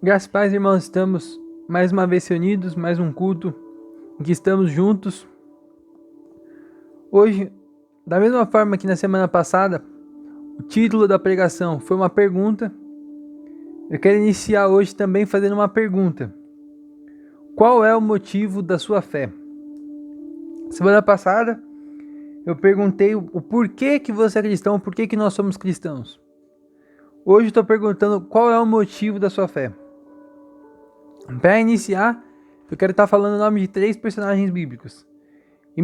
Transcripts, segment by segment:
Graças a Deus, irmãos, estamos mais uma vez reunidos, mais um culto em que estamos juntos. Hoje, da mesma forma que na semana passada, o título da pregação foi uma pergunta. Eu quero iniciar hoje também fazendo uma pergunta. Qual é o motivo da sua fé? Semana passada, eu perguntei o porquê que você é cristão, por que nós somos cristãos. Hoje estou perguntando qual é o motivo da sua fé. Para iniciar, eu quero estar falando o nome de 3 personagens bíblicos. E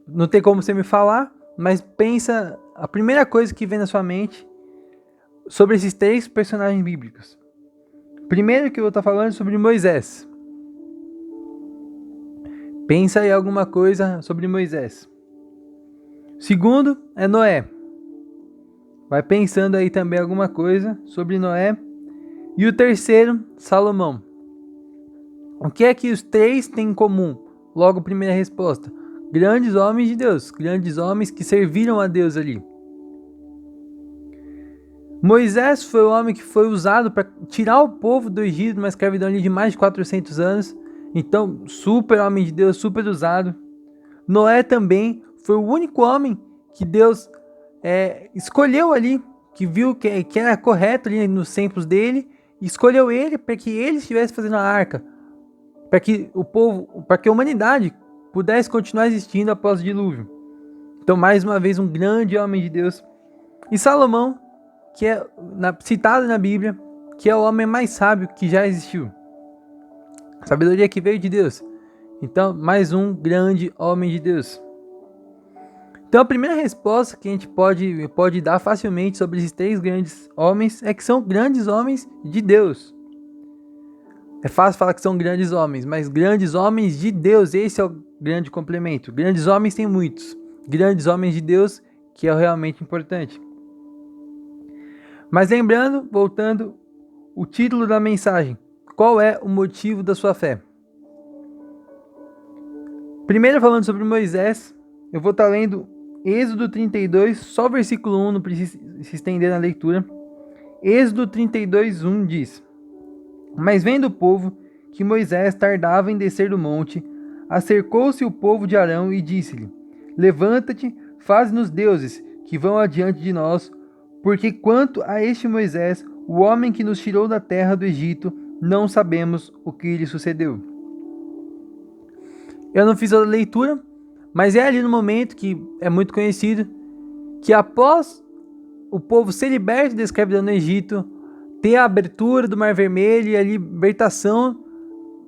não tem como você me falar, mas pensa a primeira coisa que vem na sua mente sobre esses 3 personagens bíblicos. Primeiro que eu vou estar falando é sobre Moisés. Pensa aí alguma coisa sobre Moisés. Segundo é Noé. Vai pensando aí também alguma coisa sobre Noé. E o terceiro, Salomão. O que é que os 3 têm em comum? Logo, primeira resposta. Grandes homens de Deus. Grandes homens que serviram a Deus ali. Moisés foi o homem que foi usado para tirar o povo do Egito, uma escravidão ali de mais de 400 anos. Então, super homem de Deus, super usado. Noé também foi o único homem que Deus escolheu ali, que viu que era correto ali nos tempos dele, e escolheu ele para que ele estivesse fazendo a arca, para que o povo, para que a humanidade pudesse continuar existindo após o dilúvio. Então, mais uma vez, um grande homem de Deus. E Salomão, que é citado na Bíblia, que é o homem mais sábio que já existiu. Sabedoria que veio de Deus. Então, mais um grande homem de Deus. Então, a primeira resposta que a gente pode dar facilmente sobre esses 3 grandes homens é que são grandes homens de Deus. É fácil falar que são grandes homens, mas grandes homens de Deus, esse é o grande complemento. Grandes homens tem muitos. Grandes homens de Deus, que é o realmente importante. Mas lembrando, voltando, o título da mensagem. Qual é o motivo da sua fé? Primeiro, falando sobre Moisés, eu vou estar lendo Êxodo 32, só o versículo 1, não precisa se estender na leitura. Êxodo 32, 1 diz: Mas vendo o povo que Moisés tardava em descer do monte, acercou-se o povo de Arão e disse-lhe: Levanta-te, faze-nos deuses que vão adiante de nós, porque quanto a este Moisés, o homem que nos tirou da terra do Egito, não sabemos o que lhe sucedeu. Eu não fiz a leitura, mas é ali no momento que é muito conhecido, que após o povo ser liberto da escravidão no Egito, ter a abertura do Mar Vermelho e a libertação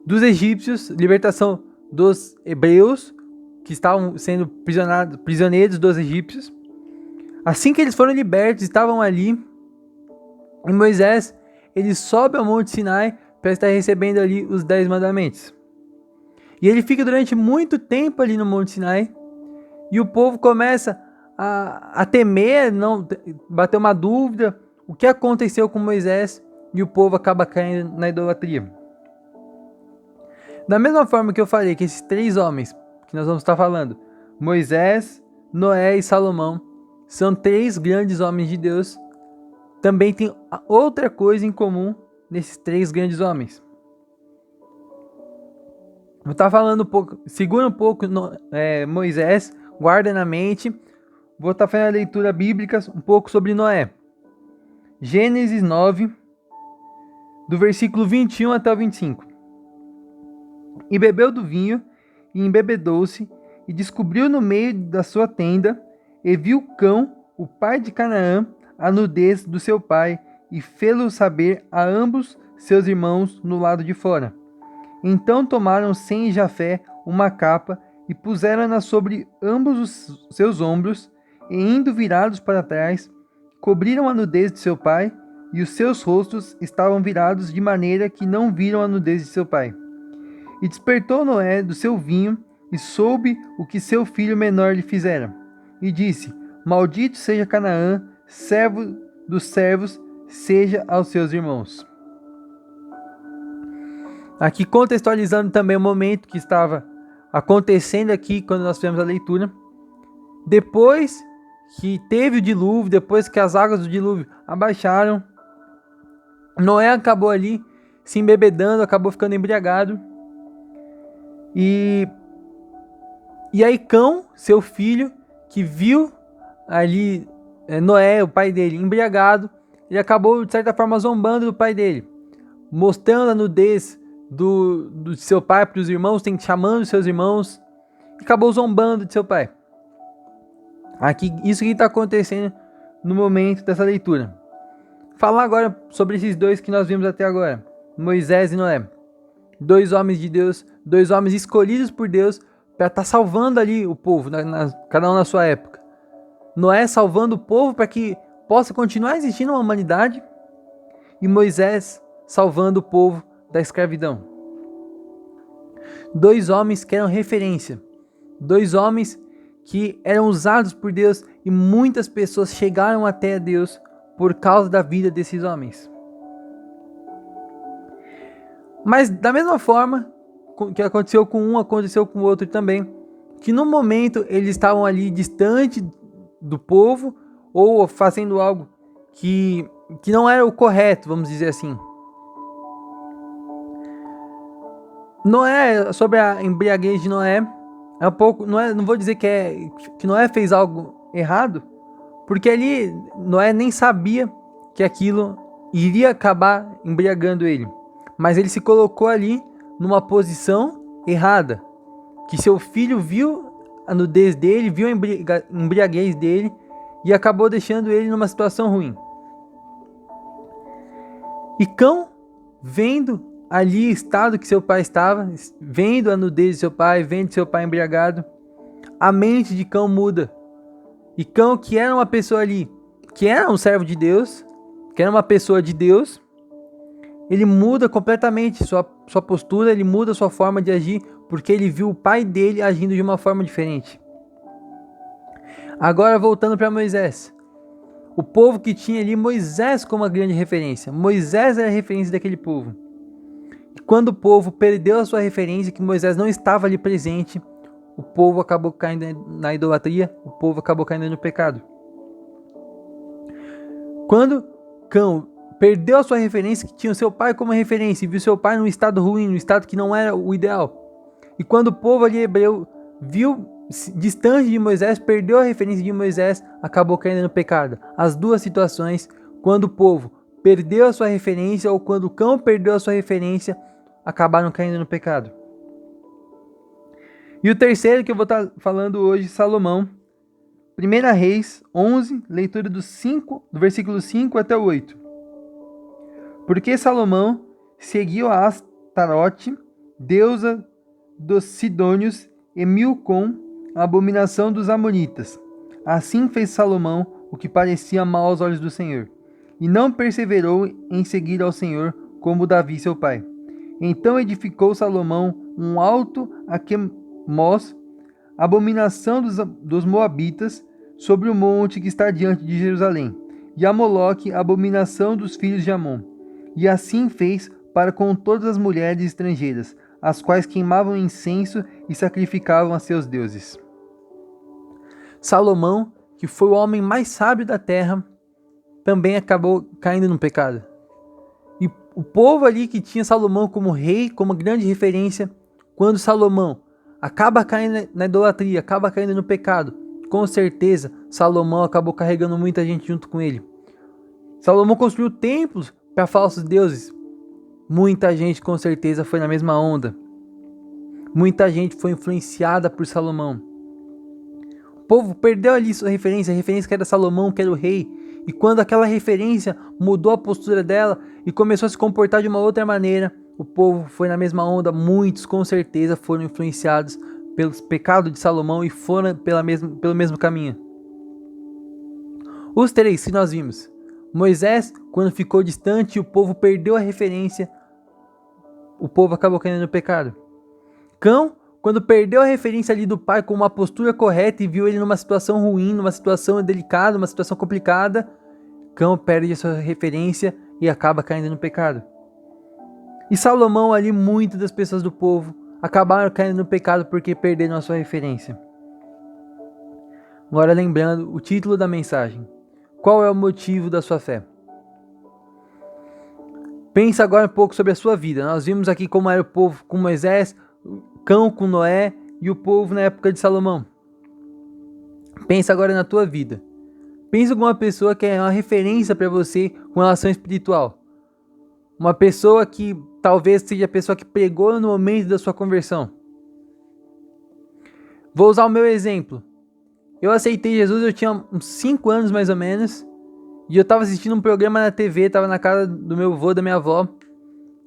dos egípcios, libertação dos hebreus, que estavam sendo prisioneiros dos egípcios. Assim que eles foram libertos, estavam ali, e Moisés, ele sobe ao Monte Sinai para estar recebendo ali os 10 mandamentos. E ele fica durante muito tempo ali no Monte Sinai, e o povo começa a temer, não bater uma dúvida, o que aconteceu com Moisés, e o povo acaba caindo na idolatria. Da mesma forma que eu falei que esses 3 homens que nós vamos estar falando, Moisés, Noé e Salomão, são 3 grandes homens de Deus, também tem outra coisa em comum nesses 3 grandes homens. Vou estar falando um pouco, segura um pouco Moisés, guarda na mente. Vou estar fazendo a leitura bíblica um pouco sobre Noé. Gênesis 9, do versículo 21 até o 25. E bebeu do vinho, e embebedou-se, e descobriu no meio da sua tenda, e viu Cão, o pai de Canaã, a nudez do seu pai, e fê-lo saber a ambos seus irmãos no lado de fora. Então tomaram Sem e Jafé uma capa, e puseram-na sobre ambos os seus ombros, e indo virados para trás, cobriram a nudez de seu pai, e os seus rostos estavam virados de maneira que não viram a nudez de seu pai. E despertou Noé do seu vinho, e soube o que seu filho menor lhe fizera. E disse: Maldito seja Canaã, servo dos servos, seja aos seus irmãos. Aqui contextualizando também o momento que estava acontecendo aqui quando nós fizemos a leitura. Depois que teve o dilúvio, depois que as águas do dilúvio abaixaram, Noé acabou ali se embebedando, acabou ficando embriagado. E aí Cão, seu filho, que viu ali Noé, o pai dele, embriagado, ele acabou de certa forma zombando do pai dele, mostrando a nudez do seu pai para os irmãos, chamando seus irmãos, e acabou zombando de seu pai. Aqui, isso que está acontecendo no momento dessa leitura. Falar agora sobre esses dois que nós vimos até agora, Moisés e Noé. 2 homens de Deus, 2 homens escolhidos por Deus para estar salvando ali o povo, cada um na sua época. Noé salvando o povo para que possa continuar existindo uma humanidade, e Moisés salvando o povo da escravidão. 2 homens que eram referência, 2 homens que eram usados por Deus, e muitas pessoas chegaram até Deus por causa da vida desses homens. Mas da mesma forma que aconteceu com um, aconteceu com o outro também, que no momento eles estavam ali distante do povo, ou fazendo algo que não era o correto, vamos dizer assim. Noé, sobre a embriaguez de Noé, é um pouco, não vou dizer que Noé fez algo errado, porque ali Noé nem sabia que aquilo iria acabar embriagando ele, mas ele se colocou ali numa posição errada, que seu filho viu a nudez dele, viu a embriaguez dele e acabou deixando ele numa situação ruim. E Cão, vendo ali o estado que seu pai estava, vendo a nudez de seu pai, vendo seu pai embriagado, a mente de Cão muda. E Cão, que era uma pessoa ali, que era um servo de Deus, que era uma pessoa de Deus, ele muda completamente sua postura, ele muda sua forma de agir, porque ele viu o pai dele agindo de uma forma diferente. Agora voltando para Moisés. O povo que tinha ali Moisés como uma grande referência. Moisés era a referência daquele povo. E quando o povo perdeu a sua referência, que Moisés não estava ali presente, o povo acabou caindo na idolatria, o povo acabou caindo no pecado. Quando Cão perdeu a sua referência, que tinha o seu pai como referência, e viu seu pai num estado ruim, num estado que não era o ideal. E quando o povo ali hebreu viu distante de Moisés, perdeu a referência de Moisés, acabou caindo no pecado. As duas situações, quando o povo perdeu a sua referência ou quando o Cão perdeu a sua referência, acabaram caindo no pecado. E o terceiro que eu vou estar falando hoje, Salomão. 1 Reis 11, leitura do versículo 5 até o 8. Porque Salomão seguiu a Astarote, deusa dos Sidônios, e Milcom, a abominação dos Amonitas. Assim fez Salomão o que parecia mal aos olhos do Senhor, e não perseverou em seguir ao Senhor como Davi seu pai. Então edificou Salomão um alto a Quemós, abominação dos Moabitas, sobre o monte que está diante de Jerusalém, e a Moloque, abominação dos filhos de Amon. E assim fez para com todas as mulheres estrangeiras, as quais queimavam incenso e sacrificavam a seus deuses. Salomão, que foi o homem mais sábio da terra, também acabou caindo no pecado. E o povo ali que tinha Salomão como rei, como grande referência, quando Salomão acaba caindo na idolatria, acaba caindo no pecado, com certeza Salomão acabou carregando muita gente junto com ele. Salomão construiu templos para falsos deuses. Muita gente com certeza foi na mesma onda. Muita gente foi influenciada por Salomão. O povo perdeu ali sua referência, a referência que era Salomão, que era o rei. E quando aquela referência mudou a postura dela e começou a se comportar de uma outra maneira, o povo foi na mesma onda. Muitos com certeza foram influenciados pelos pecados de Salomão e foram pelo mesmo caminho. Os três que nós vimos. Moisés, quando ficou distante e o povo perdeu a referência, o povo acabou caindo no pecado. Cão, quando perdeu a referência ali do pai com uma postura correta e viu ele numa situação ruim, numa situação delicada, uma situação complicada, Cão perde a sua referência e acaba caindo no pecado. E Salomão ali, muitas das pessoas do povo acabaram caindo no pecado porque perderam a sua referência. Agora lembrando o título da mensagem. Qual é o motivo da sua fé? Pensa agora um pouco sobre a sua vida. Nós vimos aqui como era o povo com Moisés, o cão com Noé e o povo na época de Salomão. Pensa agora na tua vida. Pensa em alguma pessoa que é uma referência para você com relação espiritual. Uma pessoa que talvez seja a pessoa que pregou no momento da sua conversão. Vou usar o meu exemplo. Eu aceitei Jesus, eu tinha uns 5 anos mais ou menos. E eu estava assistindo um programa na TV, estava na casa do meu avô, da minha avó.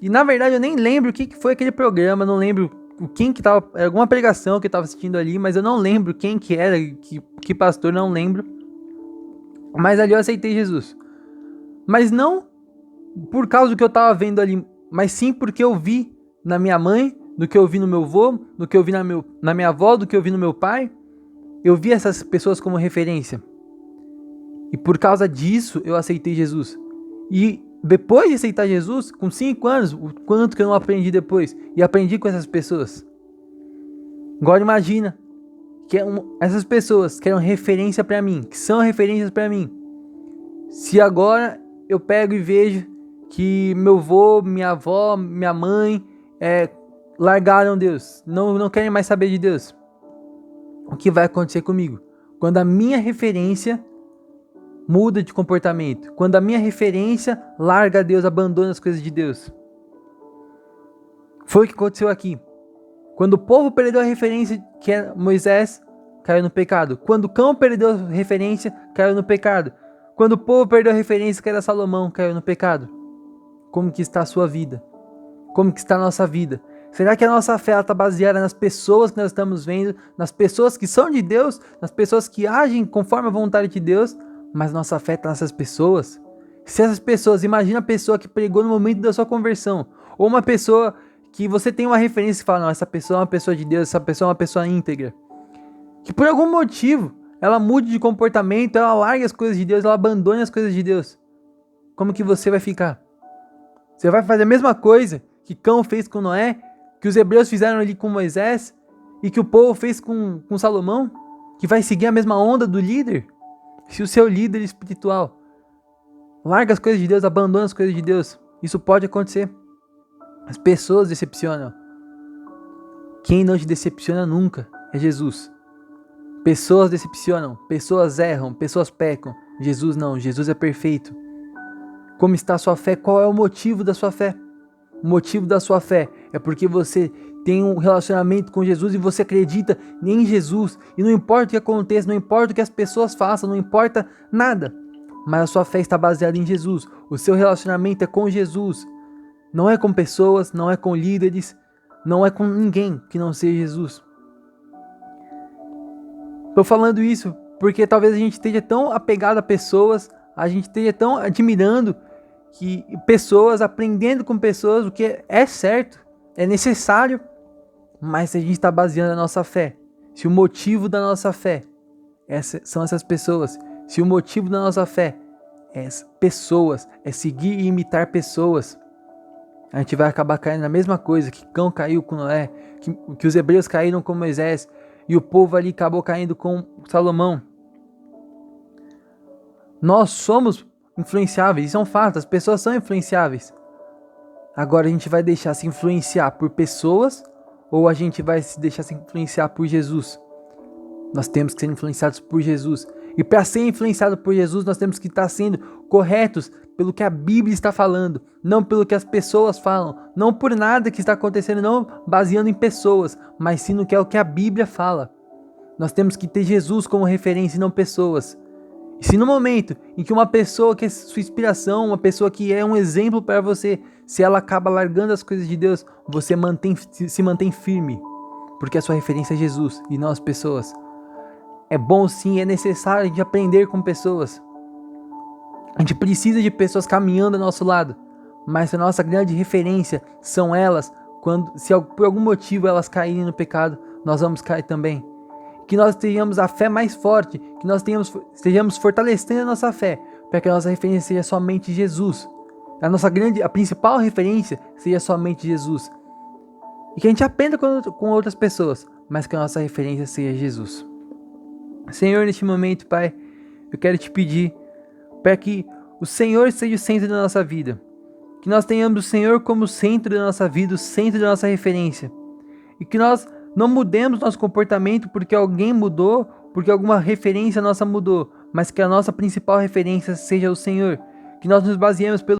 E na verdade eu nem lembro o que foi aquele programa, não lembro quem que tava, era alguma pregação que eu estava assistindo ali, mas eu não lembro quem que era, que pastor, não lembro. Mas ali eu aceitei Jesus. Mas não por causa do que eu estava vendo ali, mas sim porque eu vi na minha mãe, do que eu vi no meu avô, do que eu vi na minha avó, do que eu vi no meu pai. Eu vi essas pessoas como referência. E por causa disso eu aceitei Jesus. E depois de aceitar Jesus, com 5 anos, o quanto que eu não aprendi depois? E aprendi com essas pessoas. Agora imagina que essas pessoas que eram referência para mim, que são referências para mim. Se agora eu pego e vejo que meu avô, minha avó, minha mãe largaram Deus, não querem mais saber de Deus. O que vai acontecer comigo? Quando a minha referência muda de comportamento, quando a minha referência larga Deus, abandona as coisas de Deus. Foi o que aconteceu aqui. Quando o povo perdeu a referência, que era Moisés, caiu no pecado. Quando o cão perdeu a referência, caiu no pecado. Quando o povo perdeu a referência, que era Salomão, caiu no pecado. Como que está a sua vida? Como que está a nossa vida? Será que a nossa fé está baseada nas pessoas que nós estamos vendo, nas pessoas que são de Deus, nas pessoas que agem conforme a vontade de Deus, mas nossa fé está nessas pessoas? Se essas pessoas, imagina a pessoa que pregou no momento da sua conversão, ou uma pessoa que você tem uma referência e fala, não, essa pessoa é uma pessoa de Deus, essa pessoa é uma pessoa íntegra, que por algum motivo ela mude de comportamento, ela largue as coisas de Deus, ela abandone as coisas de Deus. Como que você vai ficar? Você vai fazer a mesma coisa que Cão fez com Noé, que os hebreus fizeram ali com Moisés, e que o povo fez com Salomão? Que vai seguir a mesma onda do líder? Se o seu líder espiritual larga as coisas de Deus, abandona as coisas de Deus, isso pode acontecer. As pessoas decepcionam. Quem não te decepciona nunca é Jesus. Pessoas decepcionam, pessoas erram, pessoas pecam. Jesus não, Jesus é perfeito. Como está a sua fé? Qual é o motivo da sua fé? O motivo da sua fé é porque você tem um relacionamento com Jesus e você acredita em Jesus. E não importa o que aconteça, não importa o que as pessoas façam, não importa nada. Mas a sua fé está baseada em Jesus. O seu relacionamento é com Jesus. Não é com pessoas, não é com líderes, não é com ninguém que não seja Jesus. Estou falando isso porque talvez a gente esteja tão apegado a pessoas, a gente esteja tão admirando que pessoas, aprendendo com pessoas, o que é certo, é necessário, mas se a gente está baseando a nossa fé, se o motivo da nossa fé são essas pessoas, se o motivo da nossa fé é pessoas, é seguir e imitar pessoas, a gente vai acabar caindo na mesma coisa que Cão caiu com Noé, que os hebreus caíram com Moisés, e o povo ali acabou caindo com Salomão. Nós somos influenciáveis, isso é um fato, as pessoas são influenciáveis. Agora a gente vai deixar se influenciar por pessoas ou a gente vai se deixar se influenciar por Jesus? Nós temos que ser influenciados por Jesus. E para ser influenciado por Jesus, nós temos que estar sendo corretos pelo que a Bíblia está falando, não pelo que as pessoas falam, não por nada que está acontecendo, não baseando em pessoas, mas sim no que é o que a Bíblia fala. Nós temos que ter Jesus como referência e não pessoas. E se no momento em que uma pessoa que é sua inspiração, uma pessoa que é um exemplo para você, se ela acaba largando as coisas de Deus, você se mantém firme, porque a sua referência é Jesus e não as pessoas. É bom sim, é necessário a gente aprender com pessoas. A gente precisa de pessoas caminhando ao nosso lado, mas a nossa grande referência são elas, se por algum motivo elas caírem no pecado, nós vamos cair também. Que nós tenhamos a fé mais forte, que nós estejamos fortalecendo a nossa fé, para que a nossa referência seja somente Jesus. A principal referência seja somente Jesus. E que a gente aprenda com outras pessoas, mas que a nossa referência seja Jesus. Senhor, neste momento, Pai, eu quero te pedir para que o Senhor seja o centro da nossa vida. Que nós tenhamos o Senhor como centro da nossa vida, o centro da nossa referência. E que nós não mudemos nosso comportamento porque alguém mudou, porque alguma referência nossa mudou, mas que a nossa principal referência seja o Senhor. Que nós nos baseemos pelo